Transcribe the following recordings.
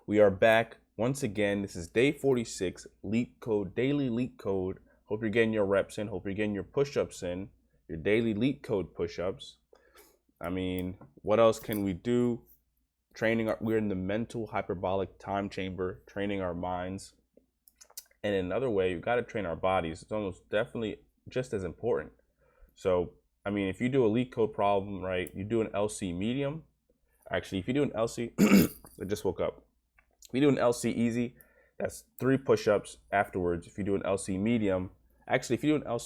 We are back once again. This is day 46, LeetCode, daily LeetCode. Hope you're getting your reps in. Hope you're getting your push-ups in, your daily LeetCode push-ups. I mean, what else can we do? We're in the mental hyperbolic time chamber, training our minds. And in another way, you've got to train our bodies. It's almost definitely just as important. So, I mean, if you do a LeetCode problem, right, you do an LC medium. Actually, if you do an LC, I just woke up. If you do an LC easy, that's 3 push-ups afterwards. If you do an LC medium, actually, if you do an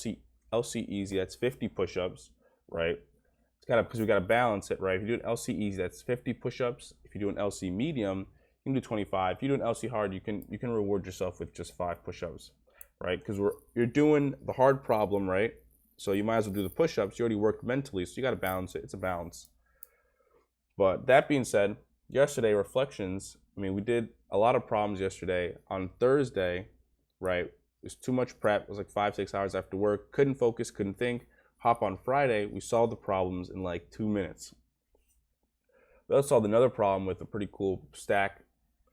LC easy, that's 50 push-ups, right? It's gotta, because we gotta balance it, right? If you do an LC easy, that's 50 push-ups. If you do an LC medium, you can do 25. If you do an LC hard, you can reward yourself with just 5 push-ups, right? Because you're doing the hard problem, right? So you might as well do the push-ups. You already worked mentally, so you gotta balance it. It's a balance. But that being said, yesterday reflections. I mean, we did a lot of problems yesterday. On Thursday, right, it was too much prep. It was like 5-6 hours after work. Couldn't focus, couldn't think. Hop on Friday, we solved the problems in like 2 minutes. We also solved another problem with a pretty cool stack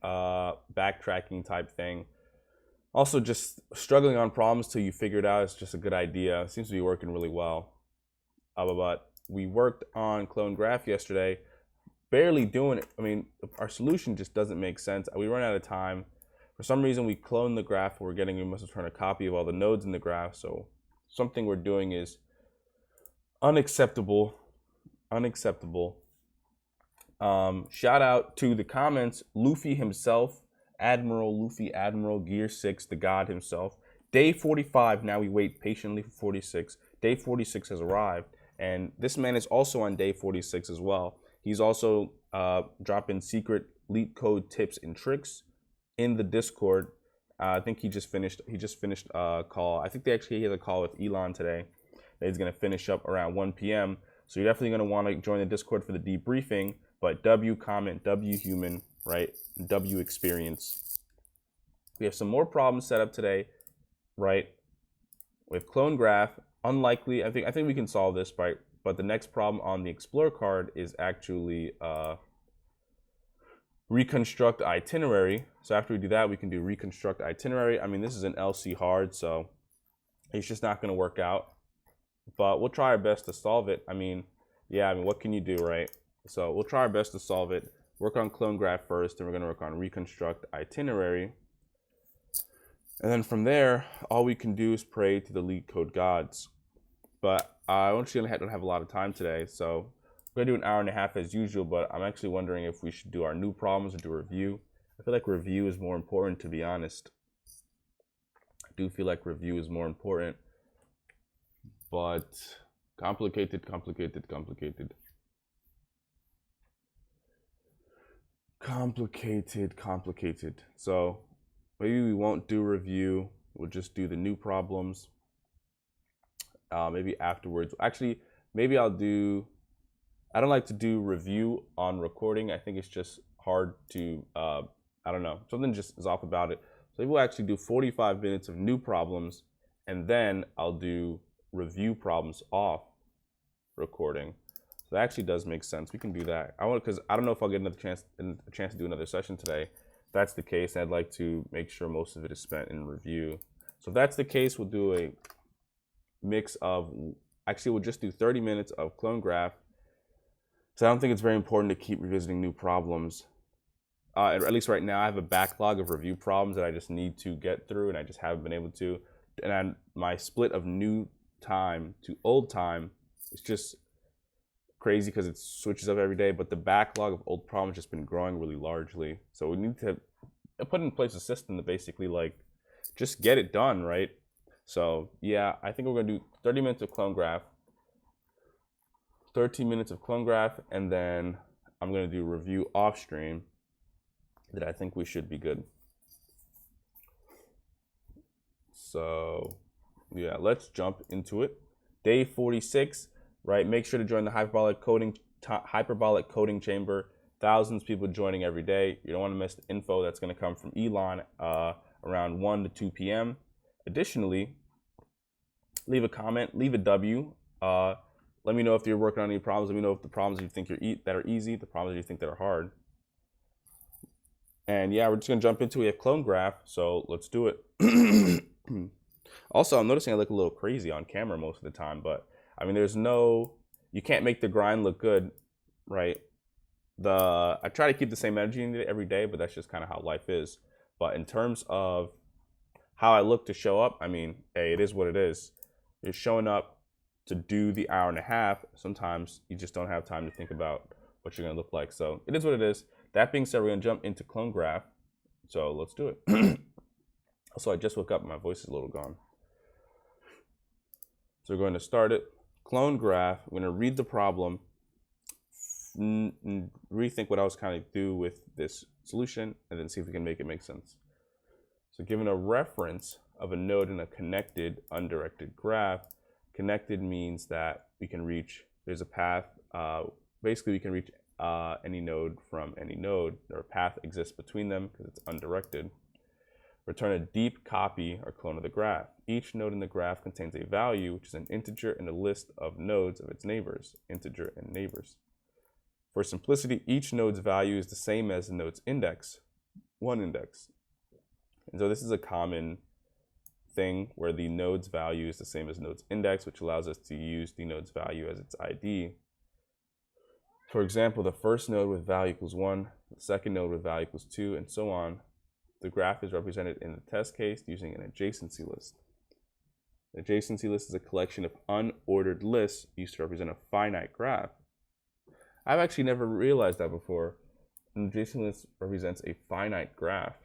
backtracking type thing. Also, just struggling on problems till you figure it out is just a good idea. It seems to be working really well. But we worked on clone graph yesterday. Barely doing it. I mean, our solution just doesn't make sense. We run out of time. For some reason, we clone the graph. We must return a copy of all the nodes in the graph. So something we're doing is unacceptable. Unacceptable. Shout out to the comments, Luffy himself, Admiral Luffy, Admiral Gear 6, the god himself. Day 45, now we wait patiently for 46. Day 46 has arrived. And this man is also on day 46 as well. He's also dropping secret LeetCode tips and tricks in the Discord. I think he just finished a call. I think he has a call with Elon today that he's gonna finish up around 1 p.m. So you're definitely gonna want to join the Discord for the debriefing. But W comment, W human, right? W experience. We have some more problems set up today, right? With clone graph. Unlikely. I think we can solve this, right? But the next problem on the Explore card is actually reconstruct itinerary. So after we do that, we can do reconstruct itinerary. I mean, this is an LC hard, so it's just not going to work out. But we'll try our best to solve it. I mean, yeah, I mean, what can you do, right? So we'll try our best to solve it. Work on clone graph first, then we're going to work on reconstruct itinerary. And then from there, all we can do is pray to the LeetCode gods. But I actually don't have a lot of time today, so we're gonna do an hour and a half as usual, but I'm actually wondering if we should do our new problems or do a review. I feel like review is more important, to be honest. I do feel like review is more important, but complicated. So maybe we won't do review, we'll just do the new problems. Maybe afterwards. Actually, maybe I don't like to do review on recording. I think it's just hard to, I don't know, something just is off about it. So maybe we'll actually do 45 minutes of new problems, and then I'll do review problems off recording. So that actually does make sense. We can do that. Because I don't know if I'll get a chance to do another session today. If that's the case, I'd like to make sure most of it is spent in review. So if that's the case, we'll do a mix of, actually we'll just do 30 minutes of clone graph. So I don't think it's very important to keep revisiting new problems. At least right now, I have a backlog of review problems that I just need to get through, and I just haven't been able to. And my split of new time to old time is just crazy because it switches up every day, but the backlog of old problems has just been growing really largely. So we need to put in place a system to basically like just get it done, right? So yeah, I think we're gonna do 30 minutes of clone graph, 13 minutes of clone graph, and then I'm gonna do review off stream. That I think we should be good. So yeah, let's jump into it. Day 46, right? Make sure to join the hyperbolic coding chamber. Thousands of people joining every day. You don't want to miss the info that's gonna come from Elon around 1 to 2 p.m. Additionally, leave a comment, leave a W. Let me know if you're working on any problems. Let me know if the problems you think that are easy, the problems you think that are hard. And yeah, we're just gonna jump into a clone graph. So let's do it. Also, I'm noticing I look a little crazy on camera most of the time, but I mean, you can't make the grind look good, right? I try to keep the same energy in it every day, but that's just kind of how life is. But in terms of how I look to show up, I mean, hey, it is what it is. You're showing up to do the hour and a half. Sometimes you just don't have time to think about what you're gonna look like. So it is what it is. That being said, we're gonna jump into clone graph. So let's do it. Also, I just woke up, my voice is a little gone. So we're going to start it. Clone graph. We're going to read the problem, rethink what I was kind of do with this solution, and then see if we can make it make sense. So given a reference of a node in a connected, undirected graph, connected means that we can reach, there's a path, basically we can reach any node from any node, or a path exists between them because it's undirected. Return a deep copy or clone of the graph. Each node in the graph contains a value, which is an integer in a list of nodes of its neighbors, integer and neighbors. For simplicity, each node's value is the same as the node's index, one index. And so this is a common thing where the node's value is the same as node's index, which allows us to use the node's value as its ID. For example, the first node with value equals 1, the second node with value equals 2, and so on. The graph is represented in the test case using an adjacency list. An adjacency list is a collection of unordered lists used to represent a finite graph. I've actually never realized that before. An adjacency list represents a finite graph.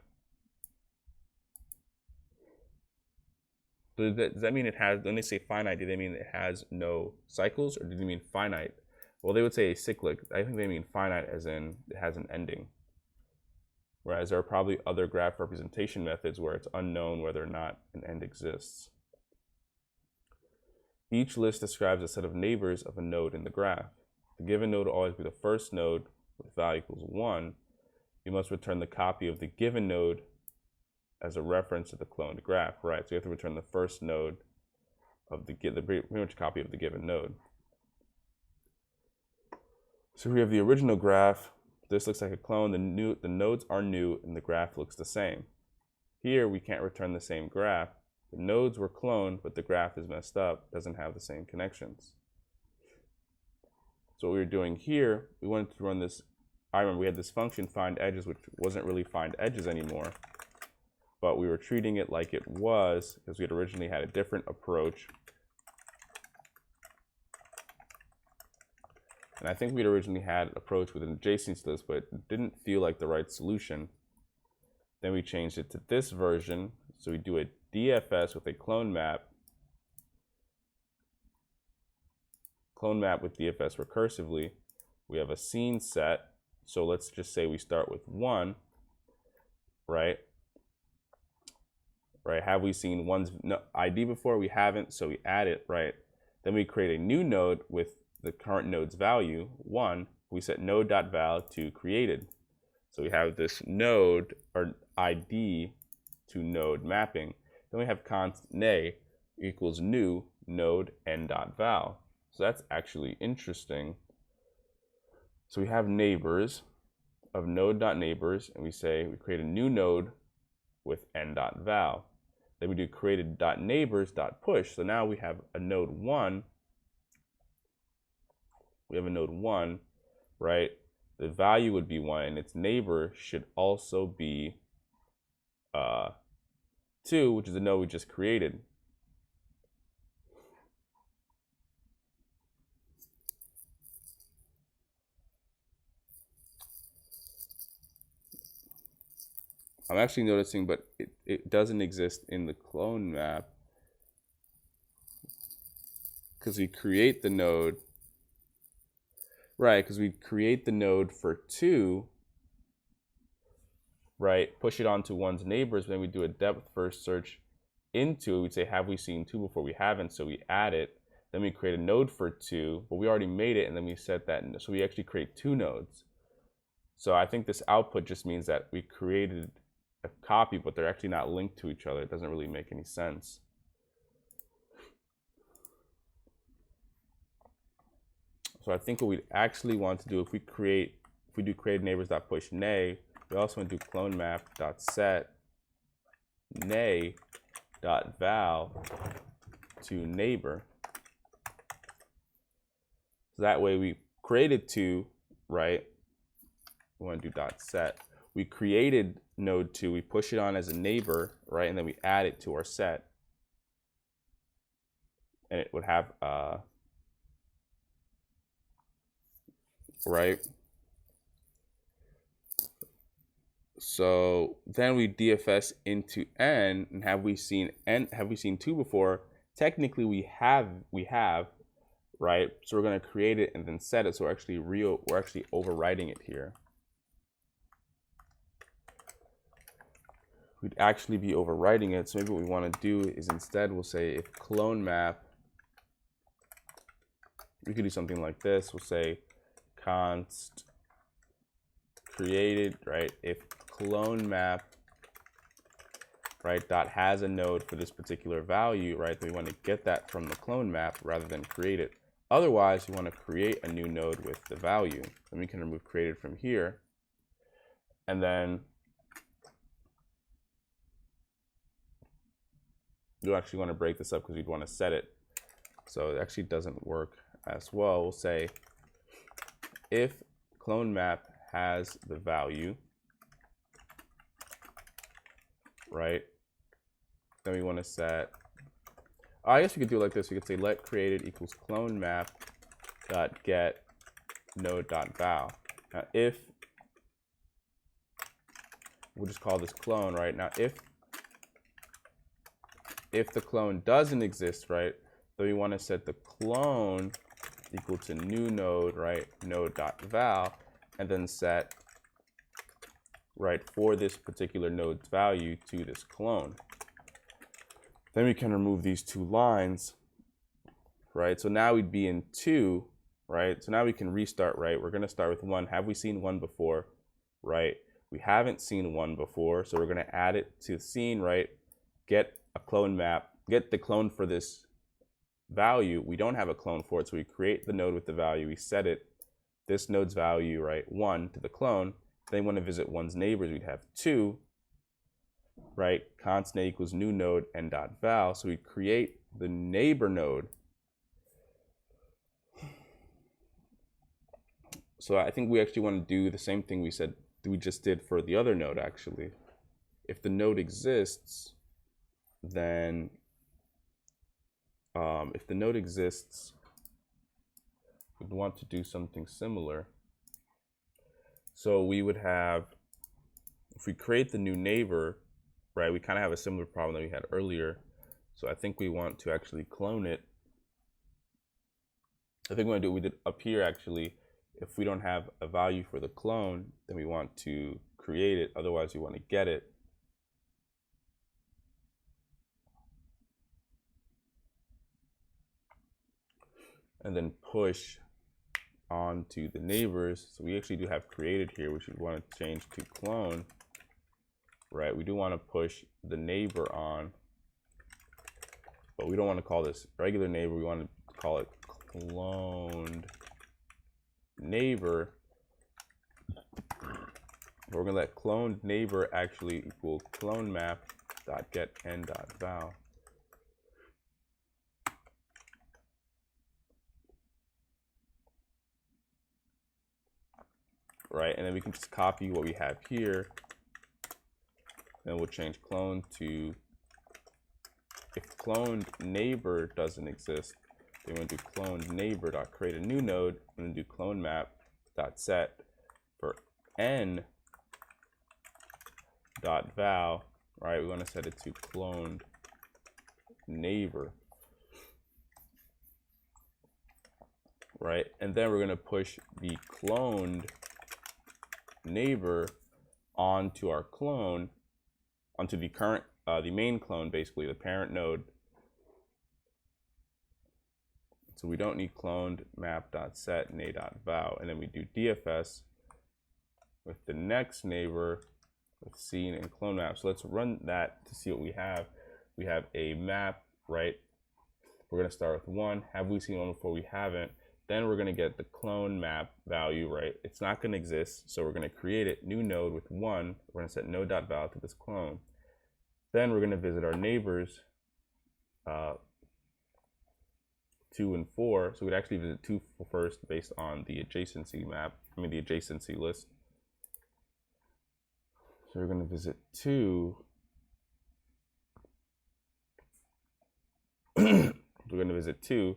So does that mean it has, when they say finite, do they mean it has no cycles, or do they mean finite? Well, they would say acyclic. I think they mean finite as in it has an ending. Whereas there are probably other graph representation methods where it's unknown whether or not an end exists. Each list describes a set of neighbors of a node in the graph. The given node will always be the first node with value equals 1. You must return the copy of the given node as a reference to the cloned graph, right? So you have to return the first node of pretty much copy of the given node. So we have the original graph. This looks like a clone. The nodes are new and the graph looks the same. Here we can't return the same graph. The nodes were cloned, but the graph is messed up, doesn't have the same connections. So what we were doing here, we wanted to run this. I remember we had this function find edges, which wasn't really find edges anymore, but we were treating it like it was because we had originally had a different approach. And I think we'd originally had an approach with an adjacency list, but it didn't feel like the right solution. Then we changed it to this version. So we do a DFS with a clone map. Clone map with DFS recursively. We have a scene set. So let's just say we start with 1, right? Right, have we seen 1's ID before? We haven't, so we add it, right? Then we create a new node with the current node's value, 1, we set node.val to created. So we have this node or ID to node mapping. Then we have const nay equals new node n.val. So that's actually interesting. So we have neighbors of node.neighbors, and we say we create a new node with n.val. Then we do created.neighbors.push. So now we have a node 1. We have a node 1, right? The value would be 1, and its neighbor should also be 2, which is the node we just created. I'm actually noticing, but it doesn't exist in the clone map because we create the node. Right, because we create the node for 2, right? Push it onto 1's neighbors, then we do a depth first search into it. We'd say, have we seen 2 before? We haven't, so we add it. Then we create a node for 2, but we already made it, and then we set that. So we actually create 2 nodes. So I think this output just means that we created a copy, but they're actually not linked to each other. It doesn't really make any sense. So I think what we'd actually want to do if we do create neighbors.push nay, we also want to do clone map dot set nay dot val to neighbor. So that way we created two, right? We want to do dot set. We created node 2, we push it on as a neighbor, right? And then we add it to our set. And it would have, right? So then we DFS into n, and have we seen 2 before? Technically we have, right? So we're going to create it and then set it. So we're actually overwriting it here. We'd actually be overwriting it. So maybe what we want to do is instead we'll say if clone map, we could do something like this. We'll say const created, right? If clone map, right, dot has a node for this particular value, right? Then we want to get that from the clone map rather than create it. Otherwise, we want to create a new node with the value. And we can remove created from here. And then you actually want to break this up because we'd want to set it. So it actually doesn't work as well. We'll say if clone map has the value, right? Then we want to set, I guess we could do it like this. We could say let created equals clone map dot get node dot val. Now if, we'll just call this clone, right? Now if the clone doesn't exist, right, then we want to set the clone equal to new node, right, node dot val, and then set, right, for this particular node's value to this clone. Then we can remove these two lines, right? So now we'd be in 2, right? So now we can restart, right? We're going to start with 1. Have we seen 1 before, right? We haven't seen 1 before, so we're going to add it to the scene, right? Get a clone map, get the clone for this value. We don't have a clone for it, so we create the node with the value. We set it, this node's value, right, 1 to the clone. Then we want to visit 1's neighbors. We'd have 2, right? Const na equals new node n dot val. So we create the neighbor node. So I think we actually want to do the same thing we just did for the other node, actually. If the node exists, then we'd want to do something similar. So we would have, if we create the new neighbor, right, we kind of have a similar problem that we had earlier. So I think we want to actually clone it. I think we want to do what we did up here, actually. If we don't have a value for the clone, then we want to create it. Otherwise, we want to get it. And then push onto the neighbors. So we actually do have created here, which we want to change to clone, right? We do want to push the neighbor on, but we don't want to call this regular neighbor. We want to call it cloned neighbor. We're going to let cloned neighbor actually equal clone map dot get n dot val. Right, and then we can just copy what we have here. Then we'll change clone to, if cloned neighbor doesn't exist, then we're going to do cloned neighbor dot create a new node, and then do clone map dot set for n dot val. Right, we want to set it to cloned neighbor. Right, and then we're going to push the cloned neighbor onto our clone, onto the current, the main clone, basically the parent node. So we don't need cloned map.set na.val, and then we do DFS with the next neighbor with scene and clone map. So let's run that to see what we have. We have a map, right? We're going to start with 1. Have we seen 1 before? We haven't. Then we're going to get the clone map value, right? It's not going to exist, so we're going to create it, new node with 1. We're going to set node.val to this clone. Then we're going to visit our neighbors, 2 and 4. So we'd actually visit 2 first based on the adjacency map, the adjacency list. So we're going to visit 2. We're going to visit 2.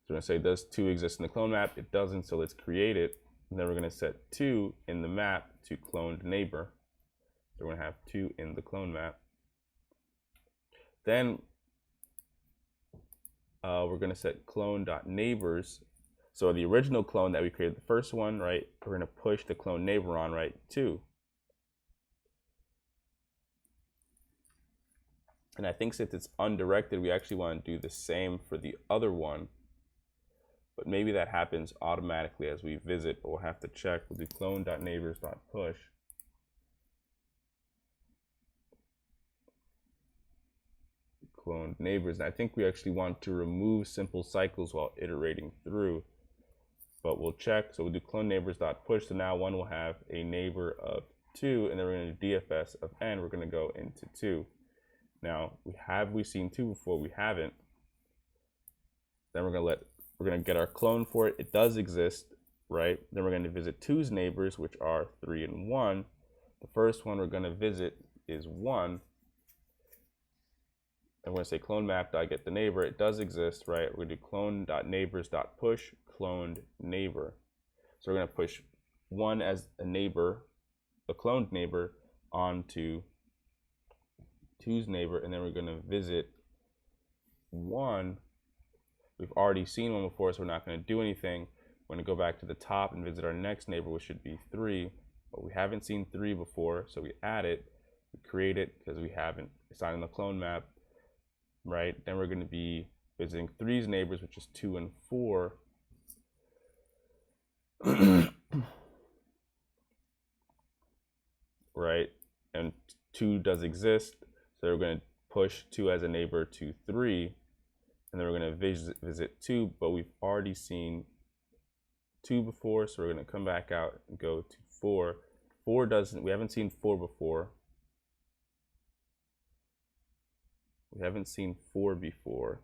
So we're going to say, does 2 exist in the clone map? It doesn't, so let's create it. And then we're going to set 2 in the map to cloned neighbor. So we're going to have 2 in the clone map. Then we're going to set clone.neighbors. So the original clone that we created, the first one, right? We're going to push the clone neighbor on, right? 2. And I think since it's undirected, we actually want to do the same for the other one. But maybe that happens automatically as we visit, but we'll have to check. We'll do clone.neighbors.push. Cloned neighbors. And I think we actually want to remove simple cycles while iterating through, but we'll check. So we'll do clone neighbors.push. So now one will have a neighbor of 2, and then we're going to do DFS of n. We're going to go into 2. Now, have we seen 2 before? We haven't. Then we're going to get our clone for it. It does exist, right? Then we're going to visit 2's neighbors, which are 3 and 1. The first one we're going to visit is 1. I'm going to say clone map.get the neighbor. It does exist, right? We're going to do clone.neighbors.push cloned neighbor. So we're going to push 1 as a neighbor, a cloned neighbor, onto 2's neighbor, and then we're going to visit 1. We've already seen 1 before, so we're not going to do anything. We're going to go back to the top and visit our next neighbor, which should be 3. But we haven't seen 3 before, so we add it. We create it because we haven't. It's not in the clone map, right? Then we're going to be visiting 3's neighbors, which is 2 and 4. Right? And 2 does exist, so we're going to push 2 as a neighbor to 3. And then we're going to visit 2, but we've already seen 2 before, so we're going to come back out and go to 4. 4 doesn't, we haven't seen 4 before. We haven't seen 4 before.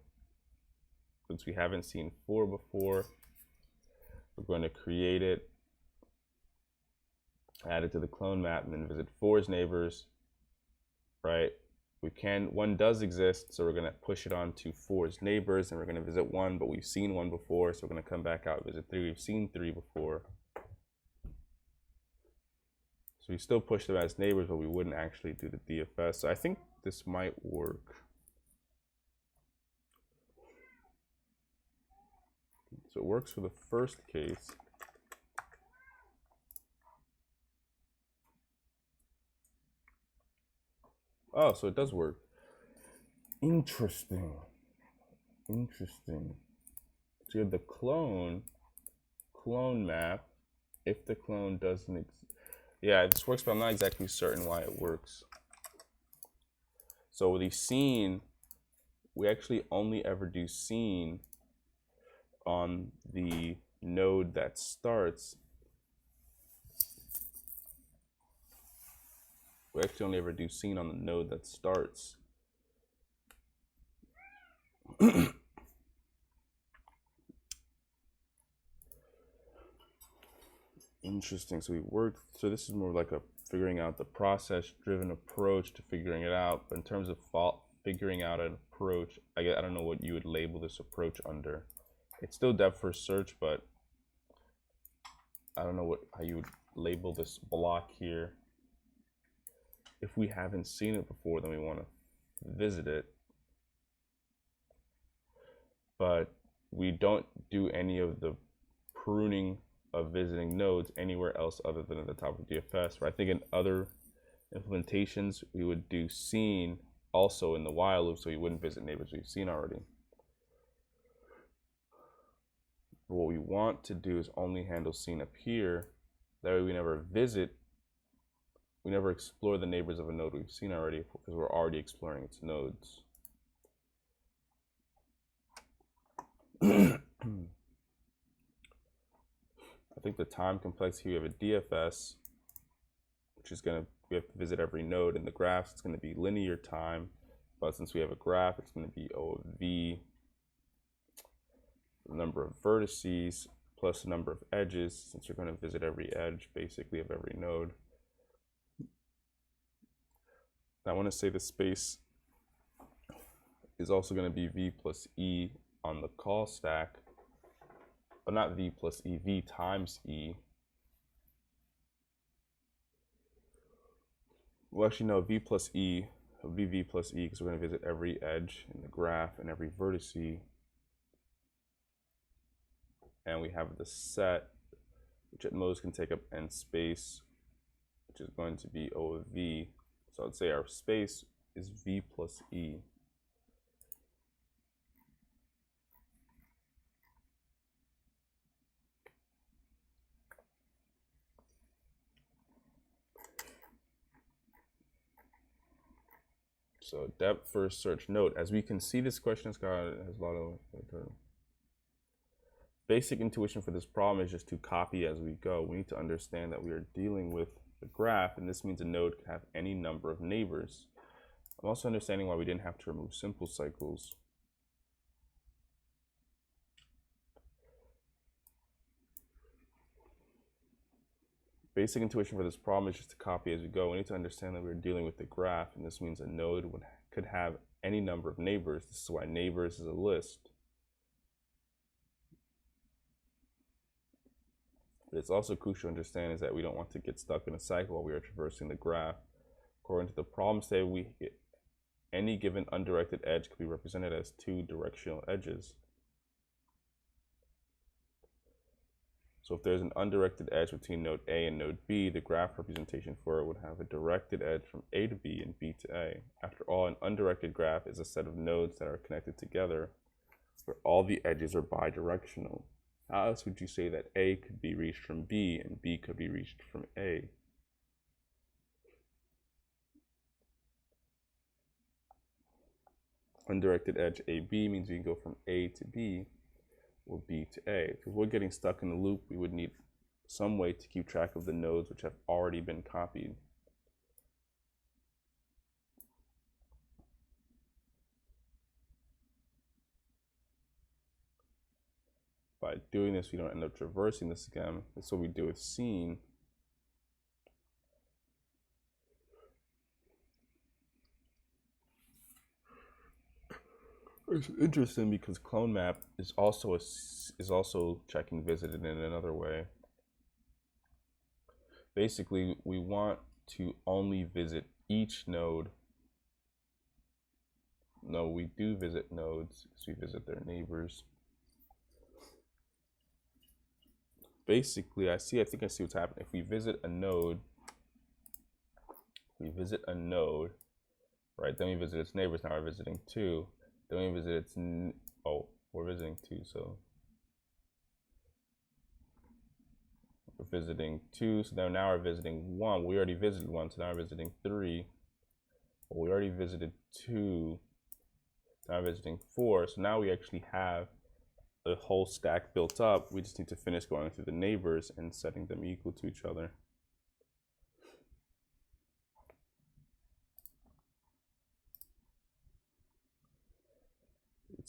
Since we haven't seen 4 before, we're going to create it, add it to the clone map, and then visit 4's neighbors, right? 1 does exist, so we're going to push it on to 4's neighbors, and we're going to visit 1, but we've seen 1 before, so we're going to come back out and visit 3. We've seen 3 before. So we still push them as neighbors, but we wouldn't actually do the DFS. So I think this might work. So it works for the first case. Oh, so it does work. Interesting. Interesting. So you have the clone map. If the clone doesn't exist. Yeah, this works, but I'm not exactly certain why it works. So with the scene, we actually only ever do scene on the node that starts. We actually only ever do scene on the node that starts. Interesting. So so this is more like a figuring out the process-driven approach to figuring it out. But in terms of figuring out an approach, I don't know what you would label this approach under. It's still depth first search, but I don't know how you would label this block here. If we haven't seen it before, then we want to visit it. But we don't do any of the pruning of visiting nodes anywhere else other than at the top of DFS. I think in other implementations, we would do scene also in the while loop, so we wouldn't visit neighbors we've seen already. But what we want to do is only handle scene up here. That way we never explore the neighbors of a node we've seen already because we're already exploring its nodes. I think the time complexity, we have a DFS, which is we have to visit every node. In the graphs, it's going to be linear time, but since we have a graph, it's going to be O of V, the number of vertices plus the number of edges, since you're going to visit every edge, basically, of every node. I want to say the space is also going to be V plus E on the call stack, but not V plus E, V times E. Well, actually, no, V plus E would be V plus E because we're going to visit every edge in the graph and every vertice. And we have the set, which at most can take up n space, which is going to be O of V. So I'd say our space is V plus E. So depth first search. Note, as we can see, this question has a lot of basic intuition for this problem is just to copy as we go. We need to understand that we are dealing with the graph, and this means a node can have any number of neighbors. I'm also understanding why we didn't have to remove simple cycles. Basic intuition for this problem is just to copy as we go. We need to understand that we're dealing with the graph, and this means a node could have any number of neighbors. This is why neighbors is a list. But it's also crucial to understand is that we don't want to get stuck in a cycle while we are traversing the graph. According to the problem statement, any given undirected edge can be represented as two directional edges. So if there's an undirected edge between node A and node B, the graph representation for it would have a directed edge from A to B and B to A. After all, an undirected graph is a set of nodes that are connected together where all the edges are bidirectional. How else would you say that A could be reached from B and B could be reached from A? Undirected edge AB means we can go from A to B or B to A. If we're getting stuck in the loop, we would need some way to keep track of the nodes which have already been copied. By doing this, we don't end up traversing this again. That's what we do with scene. It's interesting because clone map is also checking visited in another way. Basically, we want to only visit each node. No, we do visit nodes because we visit their neighbors. Basically, I think I see what's happening. If we visit a node, right? Then we visit its neighbors. Now we're visiting two. Then we visit its, we're visiting two, so we're visiting two, so now we're visiting one. We already visited one, so now we're visiting three. Well, we already visited two, now we're visiting four, so now we actually have the whole stack built up. We just need to finish going through the neighbors and setting them equal to each other.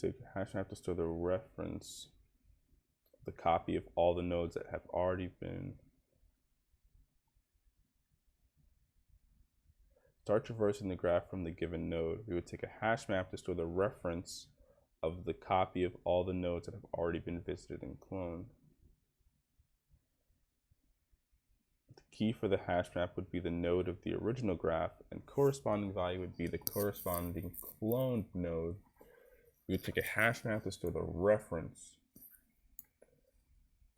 Take a hash map to store the reference, the copy of all the nodes that have already been. Start traversing the graph from the given node. We would take a hash map to store the reference of the copy of all the nodes that have already been visited and cloned. The key for the hash map would be the node of the original graph, and corresponding value would be the corresponding cloned node. We would take a hash map to store the reference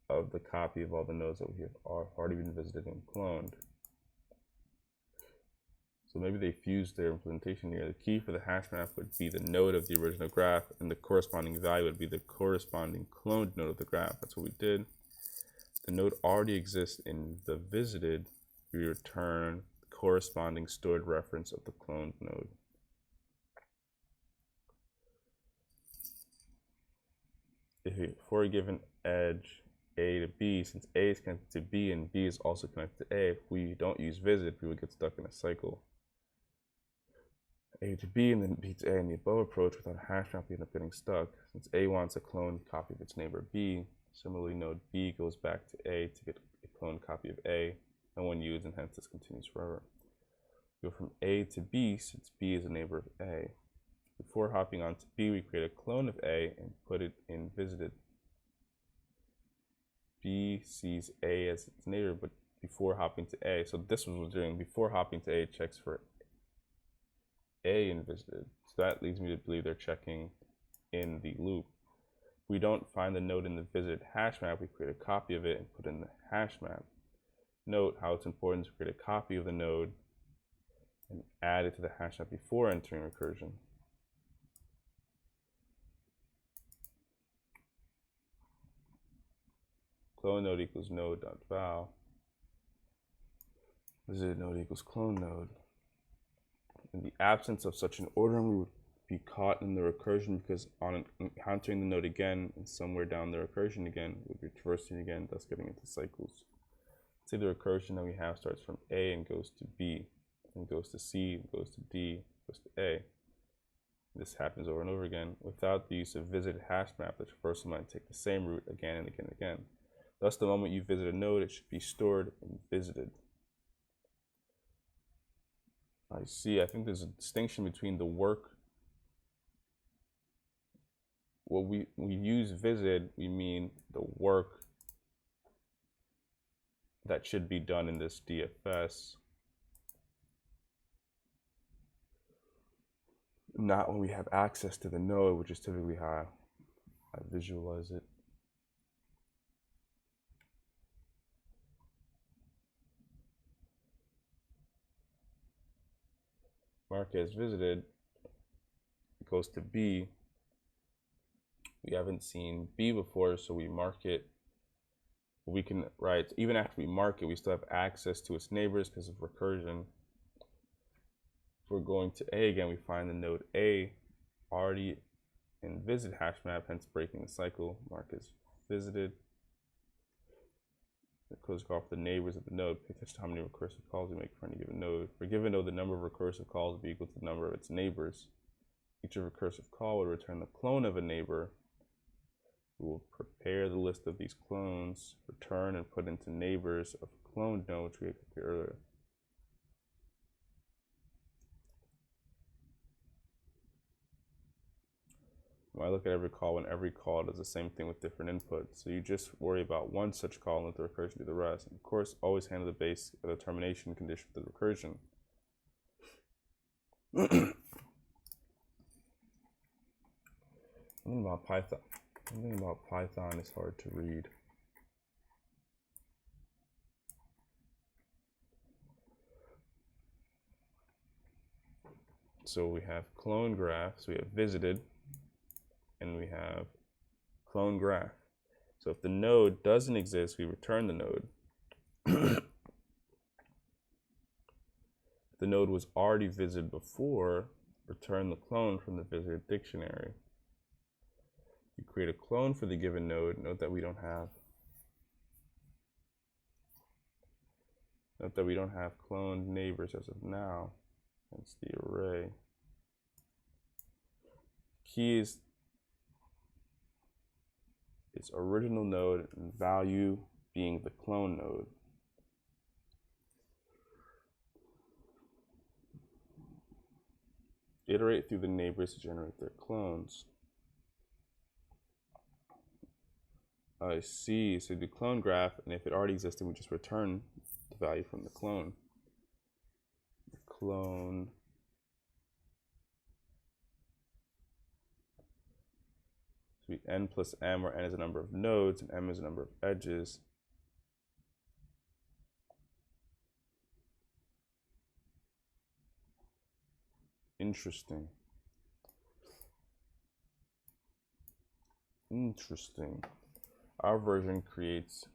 of the copy of all the nodes that we have already been visited and cloned. So maybe they fused their implementation here. The key for the hash map would be the node of the original graph, and the corresponding value would be the corresponding cloned node of the graph. That's what we did. The node already exists in the visited. We return the corresponding stored reference of the cloned node. For a given edge, A to B, since A is connected to B and B is also connected to A, if we don't use visit, we would get stuck in a cycle. A to B and then B to A in the above approach without a hash map, we end up getting stuck. Since A wants a clone copy of its neighbor B, similarly node B goes back to A to get a clone copy of A, no one used, and hence this continues forever. We go from A to B since B is a neighbor of A. Before hopping on to B, we create a clone of A and put it in visited. B sees A as its neighbor, but before hopping to A, so this was what we're doing. Before hopping to A, it checks for A in visited. So that leads me to believe they're checking in the loop. If we don't find the node in the visited hash map, we create a copy of it and put in the hash map. Note how it's important to create a copy of the node and add it to the hash map before entering recursion. Clone node equals node.val. Visited node equals clone node. In the absence of such an ordering, we would be caught in the recursion because on encountering the node again and somewhere down the recursion again, we'd be traversing again, thus getting into cycles. Say the recursion that we have starts from A and goes to B, and goes to C, goes to D, goes to A. This happens over and over again. Without the use of visited hash map, the traversal might take the same route again and again and again. Thus, the moment you visit a node, it should be stored and visited. I see, I think there's a distinction between the work. When we use visit, we mean the work that should be done in this DFS. Not when we have access to the node, which is typically how I visualize it. Mark as visited, it goes to B. We haven't seen B before, so we mark it. We can, right, even after we mark it, we still have access to its neighbors because of recursion. If we're going to A again, we find the node A already in visit hash map, hence breaking the cycle. Mark as visited. It goes off the neighbors of the node. Pay attention to how many recursive calls we make for any given node. For a given node, the number of recursive calls will be equal to the number of its neighbors. Each recursive call will return the clone of a neighbor. We will prepare the list of these clones, return and put into neighbors of cloned node, which we had copied earlier. When I look at every call, when every call does the same thing with different inputs. So you just worry about one such call and let the recursion do the rest. And of course, always handle the base of the termination condition for the recursion. Something about Python is hard to read. So we have clone graph, so we have visited, and we have clone graph. So if the node doesn't exist, we return the node. If the node was already visited before, return the clone from the visited dictionary. You create a clone for the given node. Note that we don't have cloned neighbors as of now. That's the array. Key is its original node and value being the clone node. Iterate through the neighbors to generate their clones. I see, so the clone graph, and if it already existed, we just return the value from the clone. The clone so we n plus m, where n is a number of nodes and m is a number of edges. Interesting. Our version creates,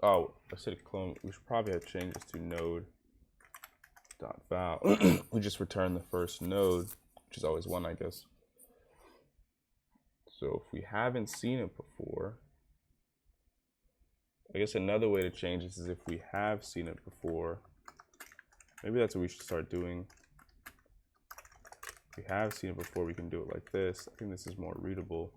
I said clone, we should probably have changed this to node.val. We just return the first node, which is always one, I guess. So if we haven't seen it before, I guess another way to change this is if we have seen it before. Maybe that's what we should start doing. If we have seen it before, we can do it like this. I think this is more readable.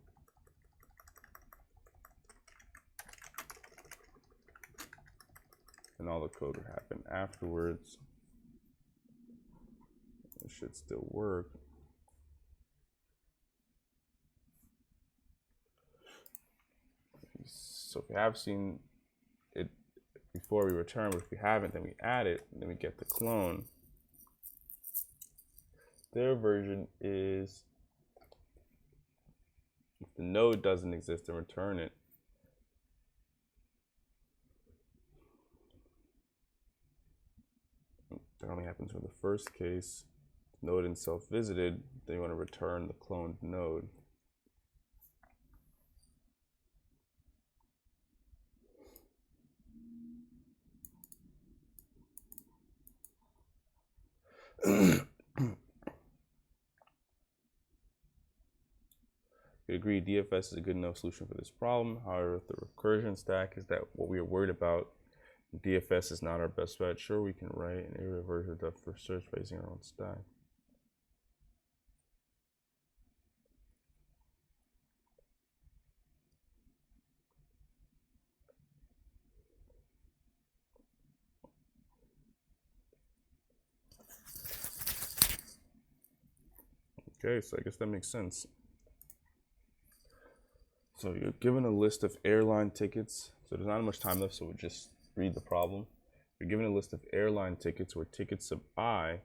And all the code would happen afterwards. It should still work. So if we have seen it before we return, but if we haven't, then we add it, and then we get the clone. Their version is if the node doesn't exist, then return it. That only happens for the first case. Node and self visited, then you want to return the cloned node. We agree DFS is a good enough solution for this problem. However, if the recursion stack is that what we are worried about, DFS is not our best bet. Sure, we can write an irreversible depth for search by using our own stack. Okay, so I guess that makes sense. So you're given a list of airline tickets. So there's not much time left, so we'll just read the problem. You're given a list of airline tickets where tickets of I,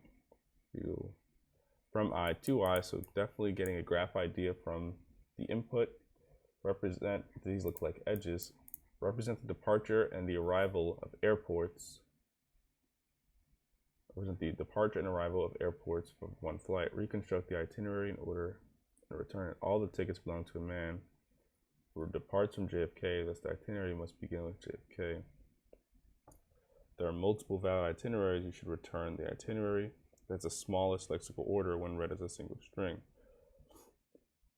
from I to I, so definitely getting a graph idea from the input. Represent, these look like edges, represent the departure and the arrival of airports. Represent the departure and arrival of airports from one flight. Reconstruct the itinerary in order and return it. All the tickets belong to a man who departs from JFK, thus the itinerary must begin with JFK. There are multiple valid itineraries. You should return the itinerary that's the smallest lexical order when read as a single string.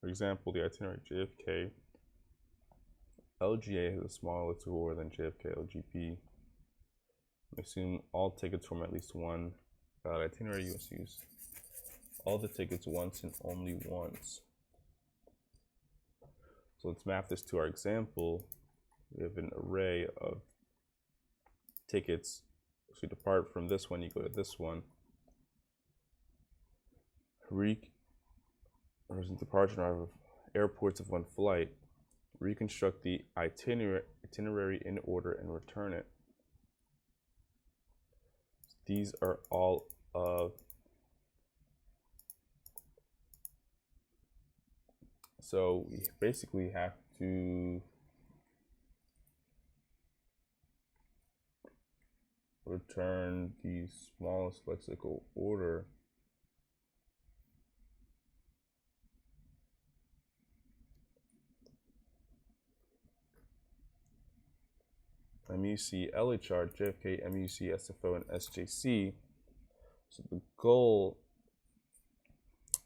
For example, the itinerary JFK LGA has a smaller lexical order than JFK LGB. Assume all tickets from at least one valid itinerary. You must use all the tickets once and only once. So let's map this to our example. We have an array of tickets. So you depart from this one, you go to this one. Represent departure of airports of one flight. Reconstruct the itinerary in order and return it. These are all of, so we basically have to return the smallest lexical order. MUC, LHR, JFK, MUC, SFO, and SJC. So the goal,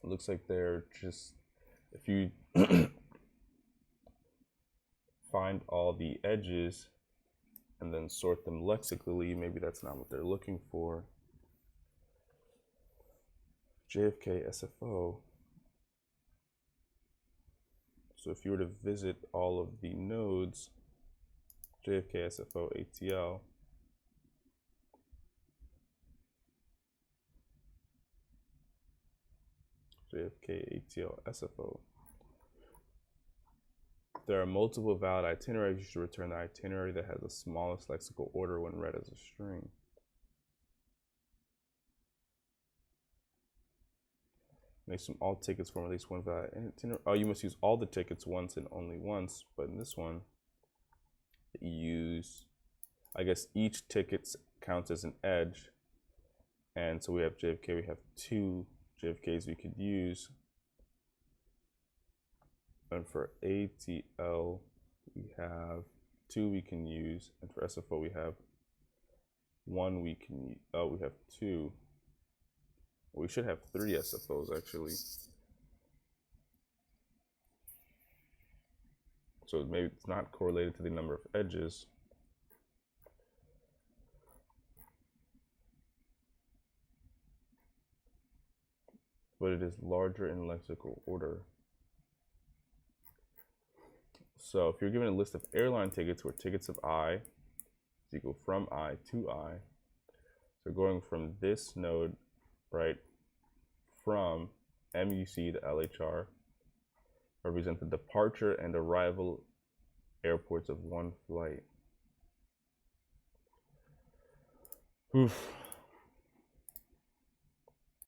it looks like they're just, if you find all the edges and then sort them lexically, maybe that's not what they're looking for. JFK, SFO. So if you were to visit all of the nodes, JFK, SFO, ATL, JFK, ATL, SFO. There are multiple valid itineraries. You should return the itinerary that has the smallest lexical order when read as a string. Make some all tickets from at least one valid itinerary. Oh, you must use all the tickets once and only once, but in this one, you use, I guess each ticket counts as an edge. And so we have JFK, we have 2 JFKs we could use. And for ATL, we have 2 we can use. And for SFO, we have 1 we can, oh, we have 2. We should have 3 SFOs actually. So maybe it's not correlated to the number of edges. But it is larger in lexical order. So if you're given a list of airline tickets where tickets of I is equal from I to I, so going from this node, right, from MUC to LHR, represent the departure and arrival airports of one flight. Oof.